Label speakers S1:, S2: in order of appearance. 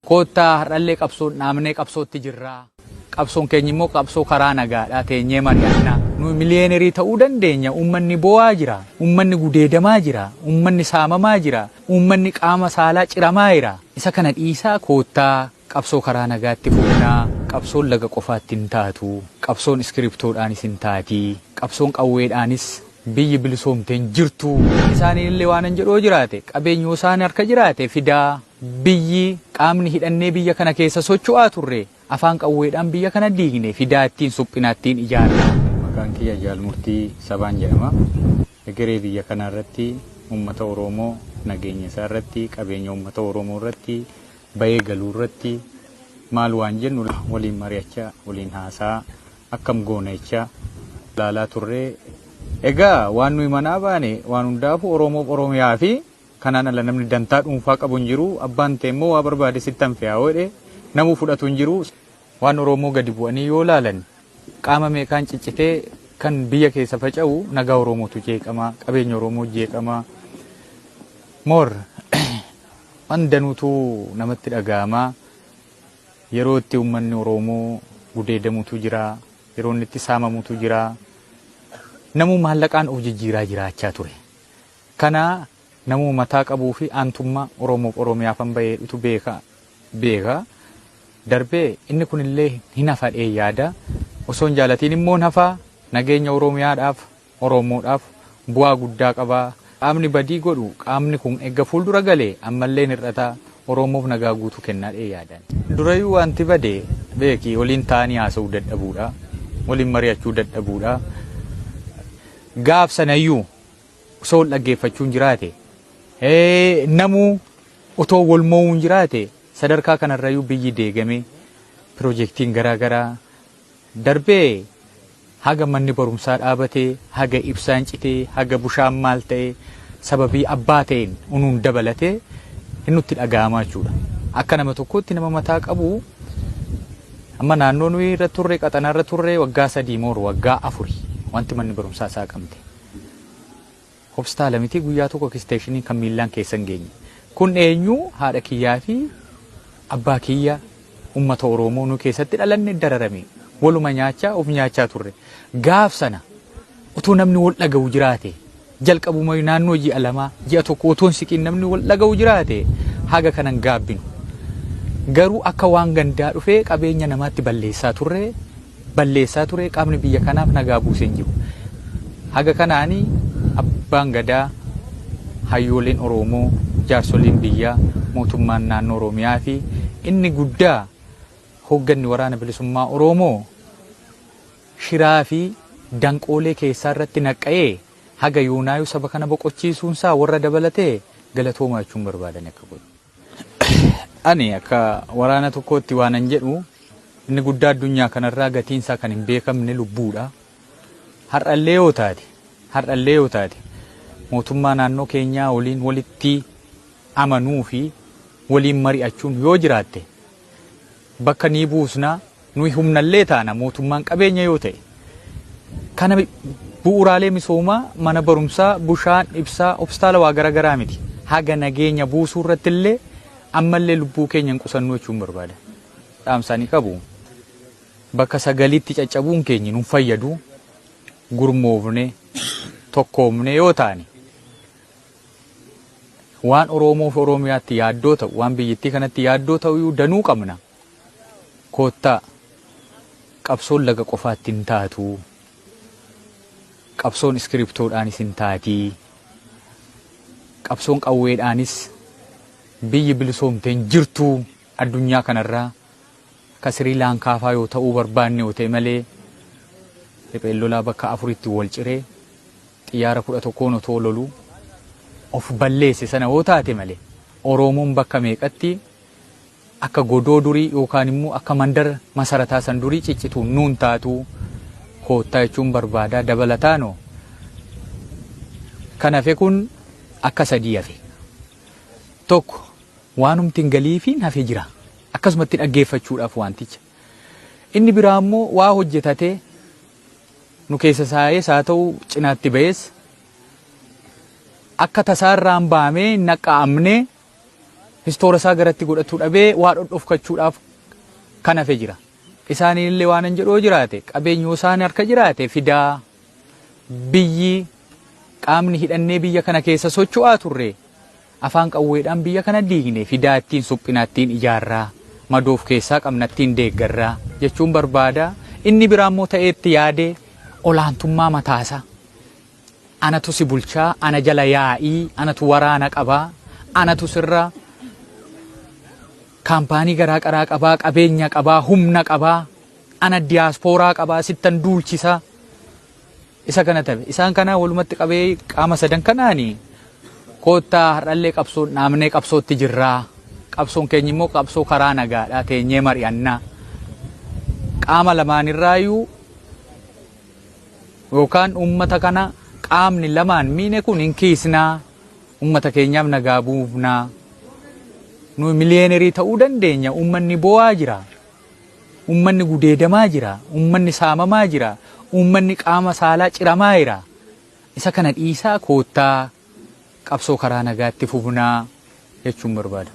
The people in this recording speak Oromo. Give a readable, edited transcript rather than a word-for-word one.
S1: Koottaa har'allee qabsoon dhaabnee qabsootti jirra. Qabsoon keenya immoo qabsoo karaa nagaadhaa teenyee mari'annaa. Nu miliyeenerii ta'uu dandeenya. Uummanni bo'aa jira. Uummanni gudeedamaa jira. Uummanni saamamaa jira. Uummanni qaama saalaa ciramaa jira. Isa kana dhiisaa koottaa qabsoo karaa nagaatti fuunaa. Qabsoon laga qofaatti hin taatu. Qabsoon iskiriptoodhaanis hin taati. Qabsoon qawweedhaanis biyyi bilisoomteen jirtu. Isaaniillee waan hin jedhoo jiraate qabeenyoo isaanii harka jiraate fidaa. Biyyi qaamni hidhannee biyya kana keessa socho'aa turre afaan qawweedhaan biyya kana diigne fidaa ittiin suphinaa ittiin ijaarra. Maqaan kiyya Jaalmurtii Sabaan jedhama. Egeree biyya kana irratti uummata Oromoo nageenya isaa irratti qabeenya uummata Oromoo irratti bahee galuu irratti maal waan jennu waliin mari'achaa waliin haasaa akkam goonechaa laalaa turre. Egaa waan nuyi manaa baane waan hundaafuu Oromoof Oromiyaa fi kanaan ala namni dantaa dhuunfaa qabu hin jiru. Abbaan ta'e immoo waa barbaade sittan fe'aa oodhe namuu fudhatu hin jiru. Waan Oromoo gadi bu'anii yoo laalan qaama meeqaan ciccitee kan biyya keessa faca'u nagaa Oromootu jeeqama, qabeenya Oromoo jeeqama. Moor waan danuutu namatti dhaga'ama. Yeroo itti uummanni Oromoo gudeedamutu jira, yeroo inni itti saamamutu jira. Namuu maallaqaan of jijjiiraa jiraachaa ture. Kana namuu mataa qabuu fi aantummaa Oromoof Oromiyaaf han bahee dhutu beeka. Darbee inni kunillee hin hafadhee yaada. Osoo hin jaalatiin immoo hafaa nageenya Oromiyaadhaaf Oromoodhaaf bu'aa guddaa qabaa. Qaamni badii godhu qaamni kun eegga fuuldura galee ammallee hir'ataa Oromoof nagaa guutuu kennaadhee yaadan. Durayyuu wanti badee beeki waliin taa'anii haasa'uu dadhabuudha. Waliin mari'achuu dadhabuudha. Gaaf sanayyuu osoo dhaggeeffachuun jiraate namuu otoo wal mo'uun jiraate sadarkaa kanarrayyuu biyyi deegame piroojeektiin garaagaraa darbee haga manni barumsaa dhaabatee haga ibsaan citee haga bushaan maal ta'e sababii abbaa ta'een unuun dabalatee nutti dhaga'amaa jechuudha. Akka nama tokkotti nama mataa qabu amma naannoo nuyi irra turre qaxanaa irra turre waggaa 3 moo waggaa 4 wanti manni barumsaa isaa qabte. Hobstaala miti guyyaa tokko isteeshinii kan miillaan keessa hin geenye. Kun eenyu haadha kiyyaa fi abbaa kiyya uummata Oromoo nu keessatti dhalanne dararame. Waluma nyaachaa of nyaachaa turre. Gaaf sana utuu namni wal dhaga'u jiraate jalqabuma naannoo ji'a 2 ji'a 1 utuu hin siqiin namni wal dhaga'u jiraate haga kanan gaabbinu. Garuu akka waan gandaa dhufee qabeenya namaatti balleessaa ture qaamni biyya kanaaf nagaa buusee hin jiru. Haga kanaanii abbaan gadaa hayyooleen Oromoo jaarsoliin biyyaa mootummaan naannoo Oromiyaa fi inni guddaa hoogganni waraana bilisummaa Oromoo shiraa fi danqoolee keessaa irratti naqqa'ee haga yuunaayuu saba kana boqochiisuunsaa warra dabalatee galatoomaa jechuun barbaadan akka godhu. Ani akka waraana tokkootti waan an jedhu inni guddaa addunyaa kanarraa gatiinsaa kan hin beekamne lubbuudha. Har'allee yoo taate mootummaa naannoo keenyaa waliin walitti amanuu fi waliin mari'achuun yoo jiraatte bakka ni buusna nuyi humnallee taana mootummaan qabeenya yoo ta'e kana bu'uuraalee misoomaa mana barumsaa bushaan ibsaa obstaala waa garaagaraa miti haga nageenya buusuu irratti illee ammallee lubbuu keenya hin qusannuu jechuun barbaada. Dhaamsaanii qabu bakka sagaliitti caccabuun keenya nu fayyadu gurmoofne tokkoomne yoo taane waan Oromoof Oromiyaatti yaaddoo ta'u waan biyyattii kanatti yaaddoo ta'u danuu qabna. Koottaa qabsoon laga qofaatti hin taatu. Qabsoon iskiriptoodhaanis hin taati. Qabsoon qawweedhaanis biyyi bilisoomteen jirtu addunyaa kanarraa akka Sri Lankaa yoo ta'uu barbaanne yoo ta'e malee ripheen lolaa bakka 4tti wal ciree xiyyaara 11 otoo lolu of balleesse sana yoo taate malee Oromoon bakka meeqatti akka godoo durii yookaan immoo akka mandara masarataa san durii ciccitu nuun taatu koottaa jechuun barbaadaa dabalataanoo. Kan hafe kun akka 3 hafe. Tokko waanumti hin galiifiin hafe jira. Akkasumatti dhaggeeffachuudhaaf wanticha. Inni biraa immoo waa hojjetatee nu keessa saayee haa ta'u cinaatti ba'ees akka tasaarraan baamee naqaamne Istoora isaa garatti godhatu dhabee waa dhodhofkachuudhaaf kan hafe jira. Isaanillee waan hin jedhoo jiraate qabeenyoo isaanii harka jiraate fidaa biyyi qaamni hidhannee biyya kana keessa socho'aa turre afaan qawweedhaan biyya kana diigne fidaa ittiin suphinaa ittiin ijaarraa madoof keessaa qabna ittiin deeggarraa jechuun barbaada. Inni biraammoo ta'eetti yaade olaantummaa mataasaa. Anatu si bulchaa, ana jala yaa'ii, anatu waraana qabaa, anatu sirra kaampaanii garaa garaa qabaa, qabeenya qabaa, humna qabaa, ana diyaaspooraa qabaa, sittan duulchisa. Isa kana tabe. Isaan kana walumatti qabee qaama sadan kanaanii koottaa har'allee qabsoo dhaabnee qabsootti jirraa. Qabsoon keenya immoo qabsoo karaa nagaadhaa teenyee mari'annaa. Qaama lamaanirraayyuu yookaan uummata kana qaamni lamaan miine kun hin kiisnaa. Uummata keenyaaf nagaa buufnaa. Nu miliyeenerii ta'uu dandeenya. Uummanni bo'aa jira. Uummanni gudeedamaa jira. Uummanni saamamaa jira. Uummanni qaama saalaa ciramaa jira. Isa kana dhiisaa koottaa qabsoo karaa nagaatti fufnaa jechuun barbaada.